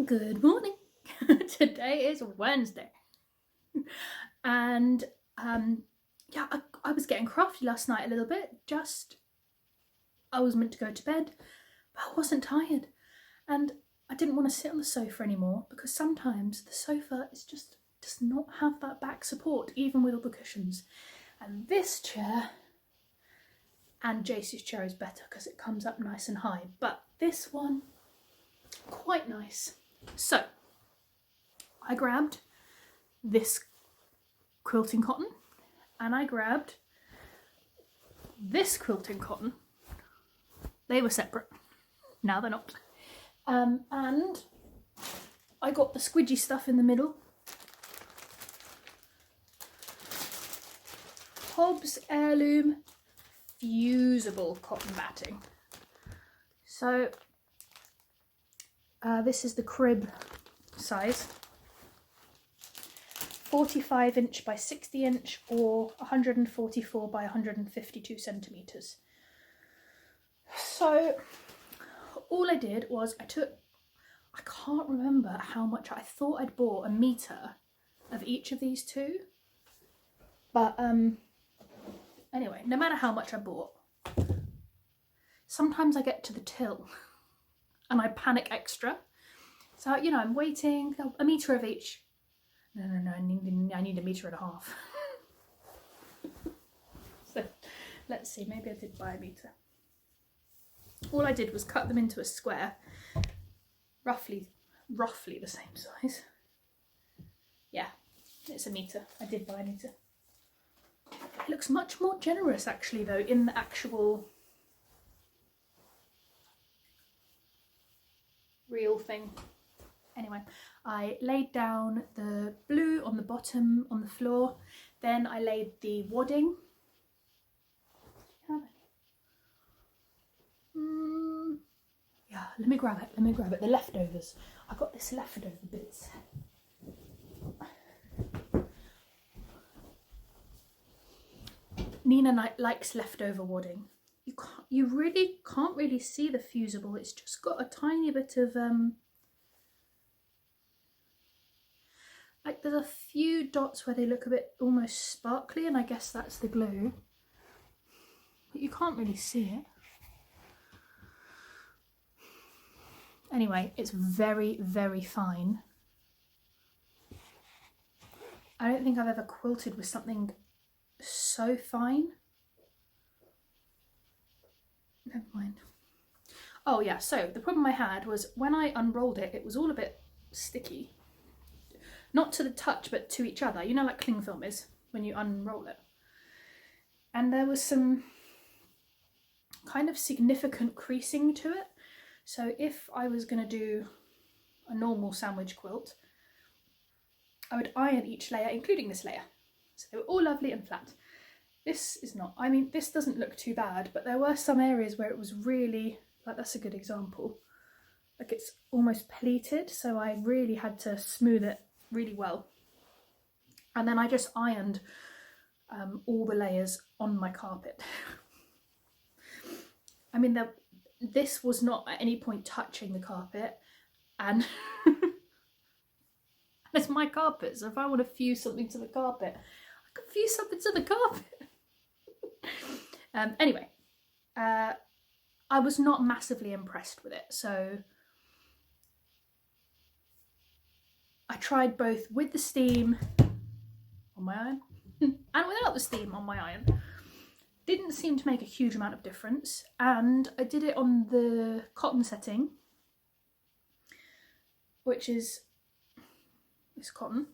Good morning. Today is Wednesday. And yeah, I was getting crafty last night a little bit. I was meant to go to bed, but I wasn't tired. And I didn't want to sit on the sofa anymore because sometimes the sofa does not have that back support, even with all the cushions. And this chair and Jacey's chair is better because it comes up nice and high. But this one, quite nice. So I grabbed this quilting cotton and I grabbed this quilting cotton. They were separate. Now they're not. And I got the squidgy stuff in the middle. Hobbs Heirloom fusible cotton batting. So this is the crib size. 45 inch by 60 inch or 144 by 152 centimetres. So all I did was I can't remember how much, I thought I'd bought a metre of each of these two. But anyway, no matter how much I bought, sometimes I get to the till and I panic extra. So, you know, I'm waiting, a metre of each. No, I need a metre and a half. So, let's see, maybe I did buy a metre. All I did was cut them into a square, roughly the same size. Yeah, it's a metre. I did buy a metre. It looks much more generous actually though in the actual real thing. Anyway, I laid down the blue on the bottom on the floor, then I laid the wadding. Yeah, let me grab it, the leftovers. I got this leftover bits. Nina likes leftover wadding. You really can't really see the fusible, it's just got a tiny bit of like there's a few dots where they look a bit almost sparkly, and I guess that's the glue, but you can't really see it. Anyway, it's very, very fine. I don't think I've ever quilted with something so fine. Never mind. Oh yeah, so the problem I had was when I unrolled it, it was all a bit sticky. Not to the touch, but to each other. You know, like cling film is when you unroll it. And there was some kind of significant creasing to it. So if I was going to do a normal sandwich quilt, I would iron each layer, including this layer. So they were all lovely and flat. This is not. I mean, this doesn't look too bad, but there were some areas where it was really, like that's a good example. Like it's almost pleated, so I really had to smooth it really well. And then I just ironed all the layers on my carpet. I mean, this was not at any point touching the carpet, and it's my carpet, so if I want to fuse something to the carpet, I can fuse something to the carpet. Anyway, I was not massively impressed with it, so I tried both with the steam on my iron and without the steam on my iron. Didn't seem to make a huge amount of difference, and I did it on the cotton setting, which is this cotton,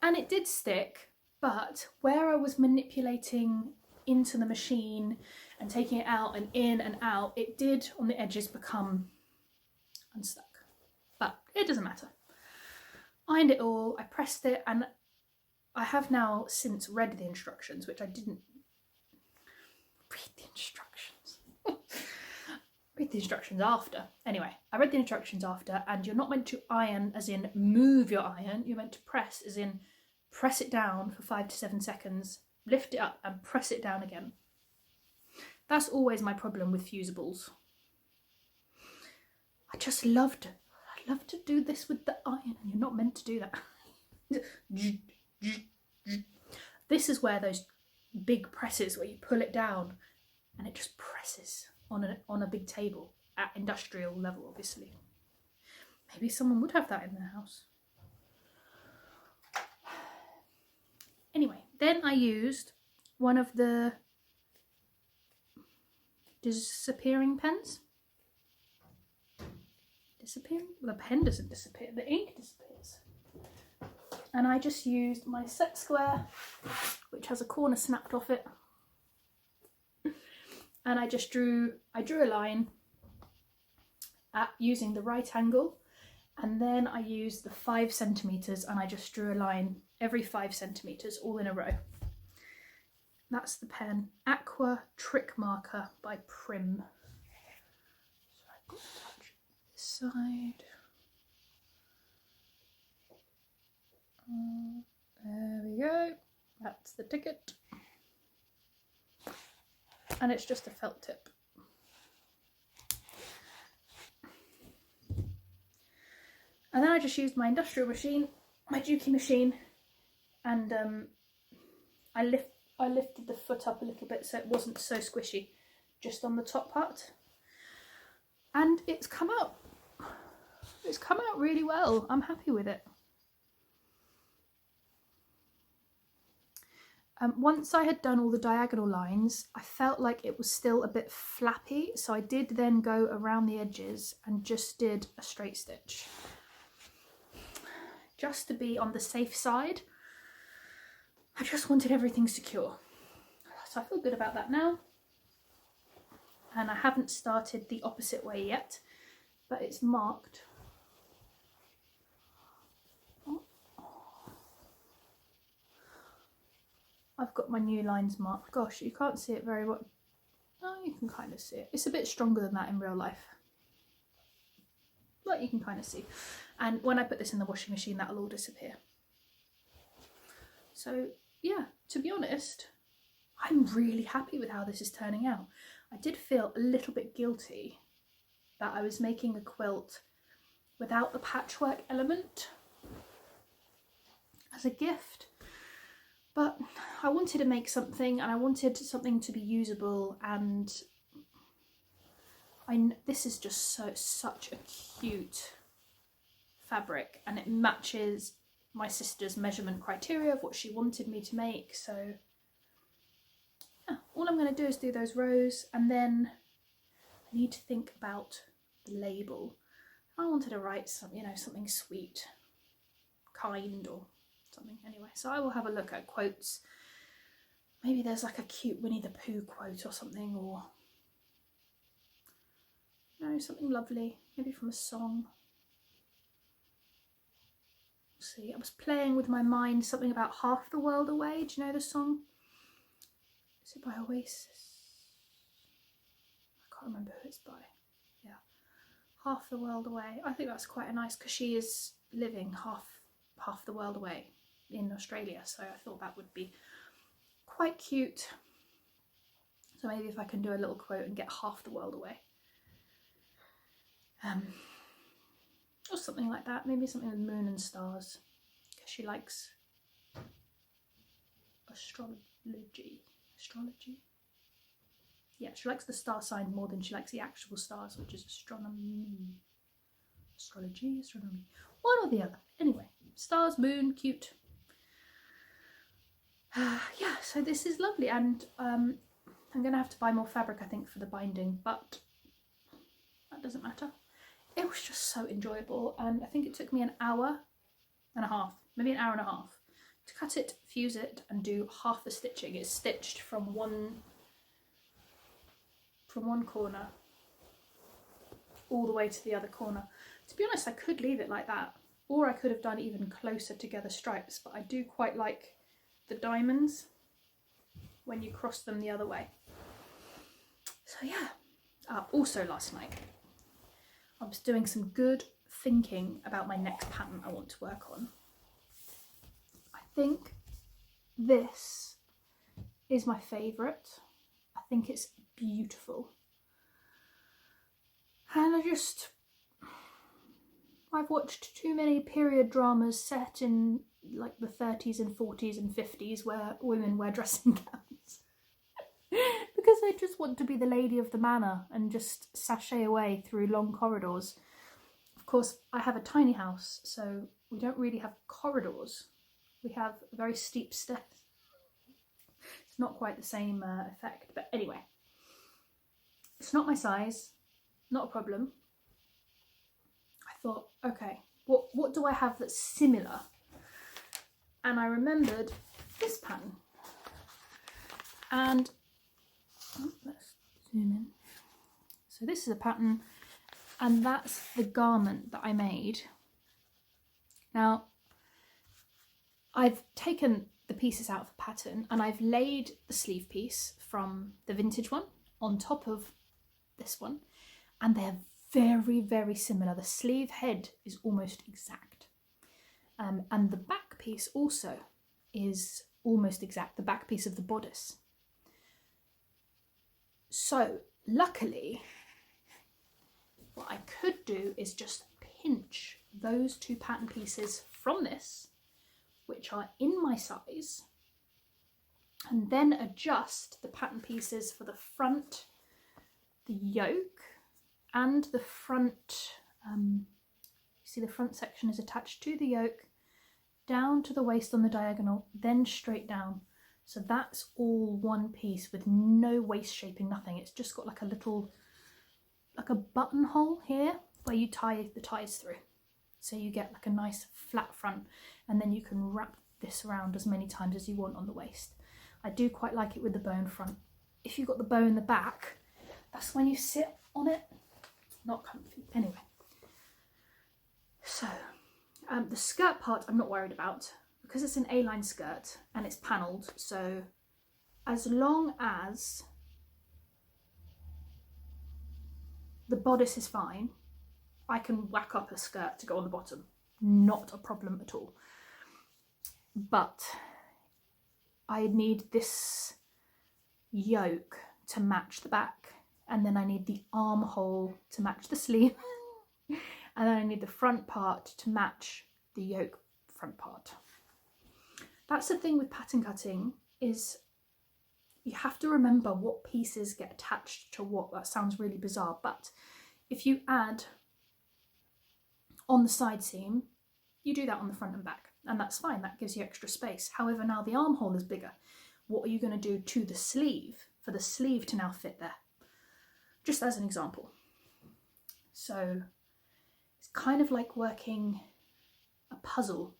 and it did stick, but where I was manipulating into the machine and taking it out and in and out, it did on the edges become unstuck, but it doesn't matter. Ironed it all, I pressed it, and I have now since read the instructions, which I didn't read the instructions. Read the instructions after. Anyway, I read the instructions after, and you're not meant to iron as in move your iron, you're meant to press as in press it down for 5 to 7 seconds, lift it up and press it down again. That's always my problem with fusibles. I love to do this with the iron, and you're not meant to do that. This is where those big presses, where you pull it down and it just presses on a big table at industrial level, obviously. Maybe someone would have that in their house. Anyway, then I used one of the disappearing pens. Disappearing? Well, the pen doesn't disappear, the ink disappears. And I just used my set square, which has a corner snapped off it. And I drew a line at using the right angle. And then I used the 5 centimeters, and I just drew a line every 5 centimeters all in a row. That's the pen, Aqua Trick Marker by Prim. So I've got to touch this side. There we go. That's the ticket. And it's just a felt tip. And then I just used my industrial machine, my Juki machine, and I lifted the foot up a little bit so it wasn't so squishy, just on the top part. And it's come out really well. I'm happy with it. Once I had done all the diagonal lines, I felt like it was still a bit flappy, so I did then go around the edges and just did a straight stitch, just to be on the safe side. I just wanted everything secure. So I feel good about that now. And I haven't started the opposite way yet, but it's marked. I've got my new lines marked. Gosh, you can't see it very well. Oh, you can kind of see it. It's a bit stronger than that in real life. But you can kind of see. And when I put this in the washing machine, that'll all disappear. So yeah, to be honest, I'm really happy with how this is turning out. I did feel a little bit guilty that I was making a quilt without the patchwork element as a gift. But I wanted to make something, and I wanted something to be usable, and this is just such a cute fabric, and it matches my sister's measurement criteria of what she wanted me to make. So yeah, all I'm going to do is do those rows, and then I need to think about the label. I wanted to write some, something sweet, kind, or something. Anyway, so I will have a look at quotes. Maybe there's like a cute Winnie the Pooh quote or something, or something lovely, maybe from a song. Let's see, I was playing with my mind something about Half the World Away. Do you know the song? Is it by Oasis? I can't remember who it's by. Yeah, Half the World Away. I think that's quite a nice, because she is living half the world away in Australia, so I thought that would be quite cute. So maybe if I can do a little quote and get half the world away, or something like that. Maybe something with moon and stars, because she likes astrology. Yeah, she likes the star sign more than she likes the actual stars, which is astronomy. Astrology, astronomy, one or the other. Anyway, stars, moon, cute. Yeah, so this is lovely, and I'm going to have to buy more fabric, I think, for the binding, but that doesn't matter. It was just so enjoyable, and I think it took me an hour and a half, maybe an hour and a half, to cut it, fuse it, and do half the stitching. It's stitched from one corner all the way to the other corner. To be honest, I could leave it like that, or I could have done even closer together stripes, but I do quite like the diamonds when you cross them the other way. So yeah, also last night I was doing some good thinking about my next pattern I want to work on. I think this is my favourite. I think it's beautiful. And I've watched too many period dramas set in like the 30s and 40s and 50s where women wear dressing gowns. Because I just want to be the lady of the manor and just sashay away through long corridors. Of course, I have a tiny house, so we don't really have corridors. We have very steep stairs. It's not quite the same effect, but anyway. It's not my size, not a problem. I thought, okay, what do I have that's similar? And I remembered this pattern. And let's zoom in. So this is a pattern, and that's the garment that I made. Now, I've taken the pieces out of the pattern and I've laid the sleeve piece from the vintage one on top of this one, and they're very, very similar. The sleeve head is almost exact. And the back piece also is almost exact, the back piece of the bodice. So luckily, what I could do is just pinch those two pattern pieces from this, which are in my size, and then adjust the pattern pieces for the front, the yoke, and the front, you see the front section is attached to the yoke, down to the waist on the diagonal, then straight down. So that's all one piece with no waist shaping, nothing. It's just got like a little, like a buttonhole here where you tie the ties through. So you get like a nice flat front, and then you can wrap this around as many times as you want on the waist. I do quite like it with the bow in front. If you've got the bow in the back, that's when you sit on it. Not comfy. Anyway. So, the skirt part I'm not worried about because it's an A-line skirt and it's panelled. So as long as the bodice is fine, I can whack up a skirt to go on the bottom. Not a problem at all. But I need this yoke to match the back, and then I need the armhole to match the sleeve, and then I need the front part to match the yoke front part. That's the thing with pattern cutting, is you have to remember what pieces get attached to what. That sounds really bizarre, but if you add on the side seam, you do that on the front and back, and that's fine, that gives you extra space. However, now the armhole is bigger. What are you going to do to the sleeve for the sleeve to now fit there? Just as an example. So it's kind of like working a puzzle,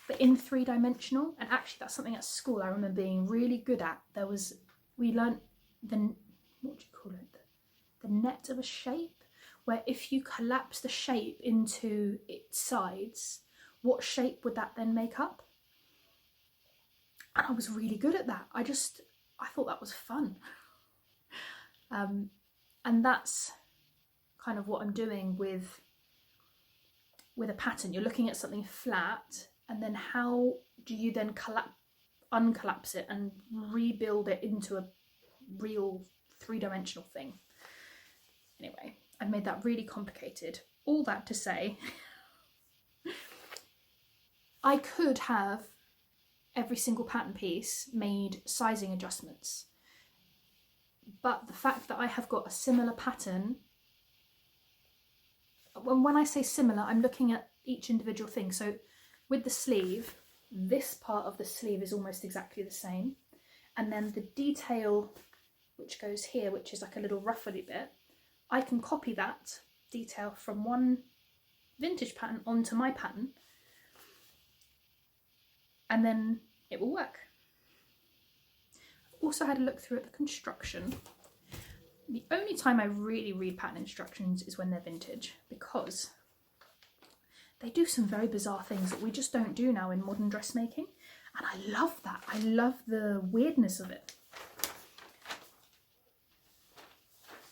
but in 3-dimensional. And actually that's something at school I remember being really good at. We learnt the, what do you call it? The net of a shape, where if you collapse the shape into its sides, what shape would that then make up? And I was really good at that. I thought that was fun. And that's kind of what I'm doing with a pattern. You're looking at something flat, and then how do you then uncollapse it and rebuild it into a real 3-dimensional thing? Anyway, I've made that really complicated. All that to say, I could have every single pattern piece made sizing adjustments, but the fact that I have got a similar pattern, when I say similar, I'm looking at each individual thing. So with the sleeve, this part of the sleeve is almost exactly the same, and then the detail which goes here, which is like a little ruffly bit, I can copy that detail from one vintage pattern onto my pattern, and then it will work. I've also had a look through at the construction. The only time I really read pattern instructions is when they're vintage, because they do some very bizarre things that we just don't do now in modern dressmaking, and I love that. I love the weirdness of it.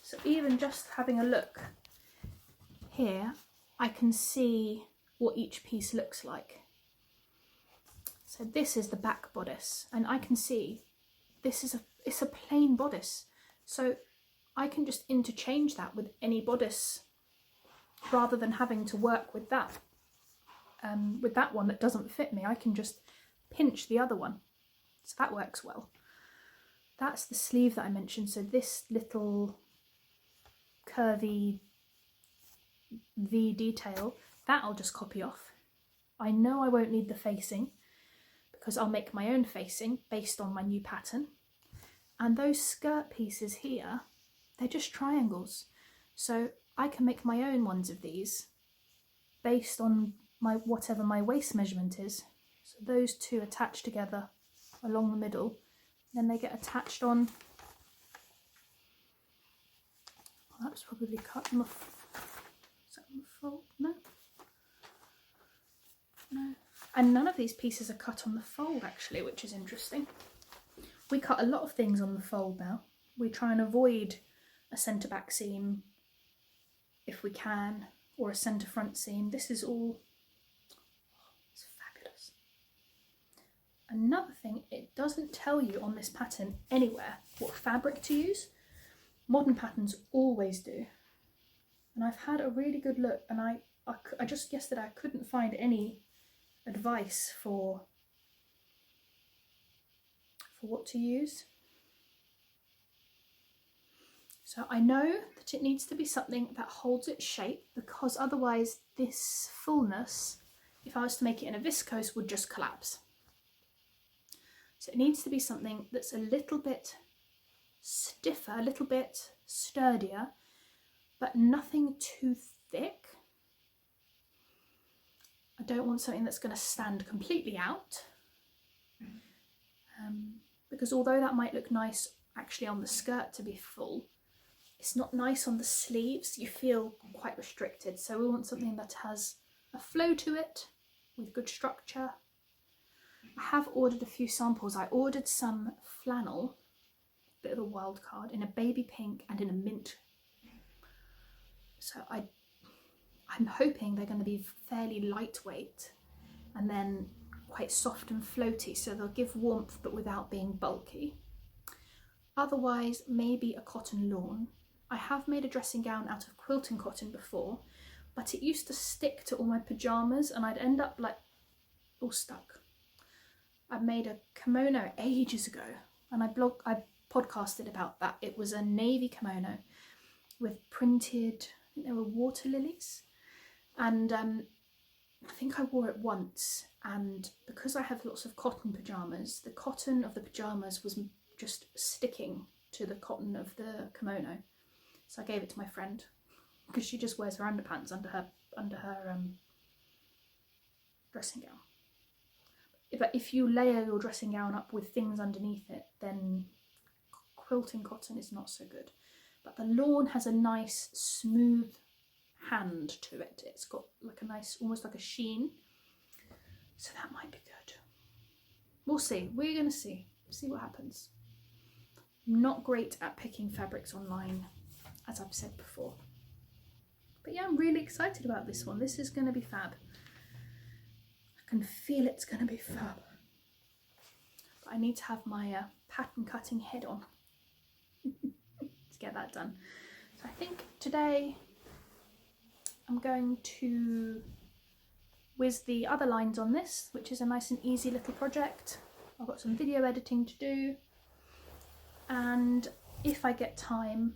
So even just having a look here, I can see what each piece looks like. So this is the back bodice, and I can see it's a plain bodice. So I can just interchange that with any bodice rather than having to work with that one that doesn't fit me. I can just pinch the other one, so that works well. That's the sleeve that I mentioned. So this little curvy V detail, that I'll just copy off. I know I won't need the facing because I'll make my own facing based on my new pattern. And those skirt pieces here, they're just triangles. So I can make my own ones of these based on whatever my waist measurement is. So those two attach together along the middle, then they get attached on. Well, that's probably cut on the, is that on the fold? No. No. And none of these pieces are cut on the fold actually, which is interesting. We cut a lot of things on the fold now. We try and avoid a centre back seam if we can, or a centre front seam. This is all, it's fabulous. Another thing, it doesn't tell you on this pattern anywhere what fabric to use. Modern patterns always do. And I've had a really good look, and I just yesterday I couldn't find any advice for what to use. So I know that it needs to be something that holds its shape, because otherwise this fullness, if I was to make it in a viscose, would just collapse. So it needs to be something that's a little bit stiffer, a little bit sturdier, but nothing too thick. I don't want something that's going to stand completely out, because although that might look nice actually on the skirt to be full, it's not nice on the sleeves. You feel quite restricted. So we want something that has a flow to it with good structure. I have ordered a few samples. I ordered some flannel, bit of a wild card, in a baby pink and in a mint. So I'm hoping they're going to be fairly lightweight and then quite soft and floaty, so they'll give warmth but without being bulky. Otherwise, maybe a cotton lawn. I have made a dressing gown out of quilting cotton before, but it used to stick to all my pyjamas and I'd end up like all stuck. I made a kimono ages ago and I podcasted about that. It was a navy kimono with printed, I think they were water lilies, and I think I wore it once, and because I have lots of cotton pyjamas, the cotton of the pyjamas was just sticking to the cotton of the kimono. So I gave it to my friend because she just wears her underpants under her dressing gown. But if you layer your dressing gown up with things underneath it, then quilting cotton is not so good. But the lawn has a nice smooth hand to it. It's got like a nice, almost like a sheen. So that might be good. We'll see. We're going to see what happens. I'm not great at picking fabrics online, as I've said before. But yeah, I'm really excited about this one. This is going to be fab. I can feel it's going to be fab. But I need to have my pattern cutting head on to get that done. So I think today I'm going to whiz the other lines on this, which is a nice and easy little project. I've got some video editing to do, and if I get time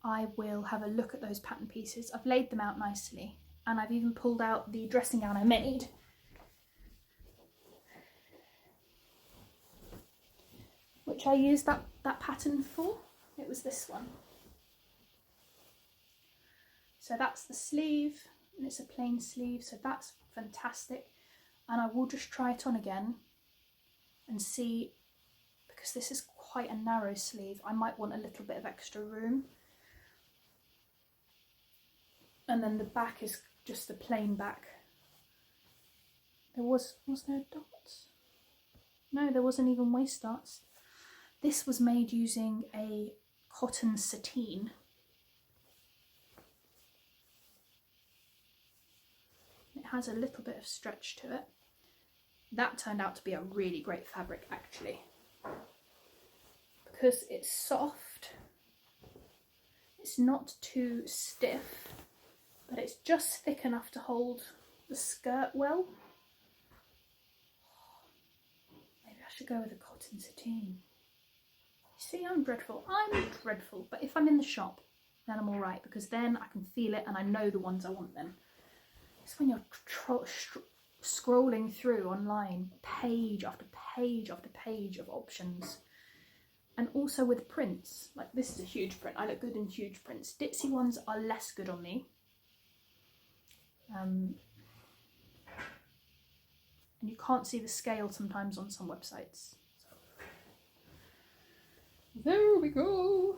I will have a look at those pattern pieces. I've laid them out nicely, and I've even pulled out the dressing gown I made. Which I used that pattern for. It was this one. So that's the sleeve, and it's a plain sleeve, so that's fantastic. And I will just try it on again and see, because this is quite a narrow sleeve, I might want a little bit of extra room. And then the back is just the plain back. Was there dots? No, there wasn't even waist darts. This was made using a cotton sateen. It has a little bit of stretch to it. That turned out to be a really great fabric actually, because it's soft, it's not too stiff, but it's just thick enough to hold the skirt well. Maybe I should go with a cotton sateen. See, I'm dreadful. I'm dreadful. But if I'm in the shop, then I'm all right, because then I can feel it and I know the ones I want then. It's when you're scrolling through online, page after page after page of options. And also with prints, like this is a huge print. I look good in huge prints. Ditzy ones are less good on me. And you can't see the scale sometimes on some websites. So. There we go.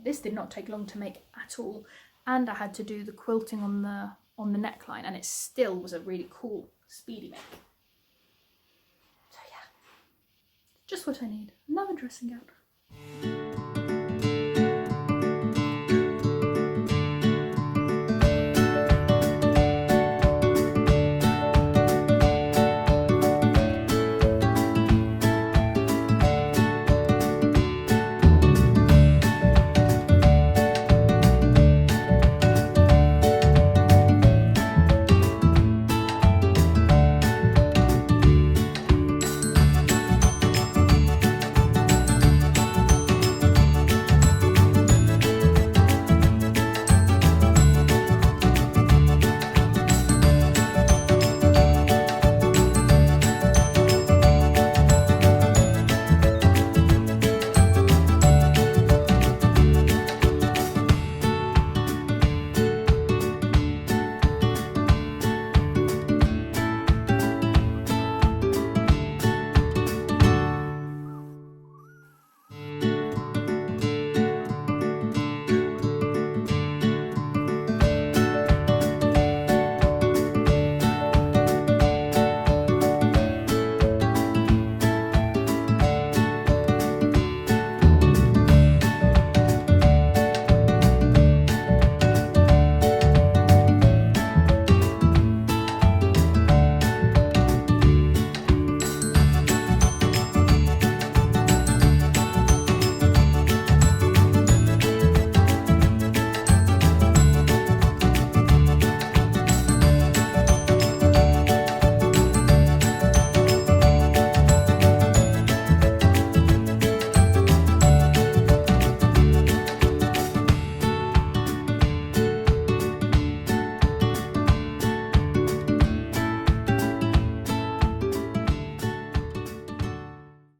This did not take long to make at all, and I had to do the quilting on the neckline, and it still was a really cool, speedy make. So yeah, just what I need. Another dressing gown.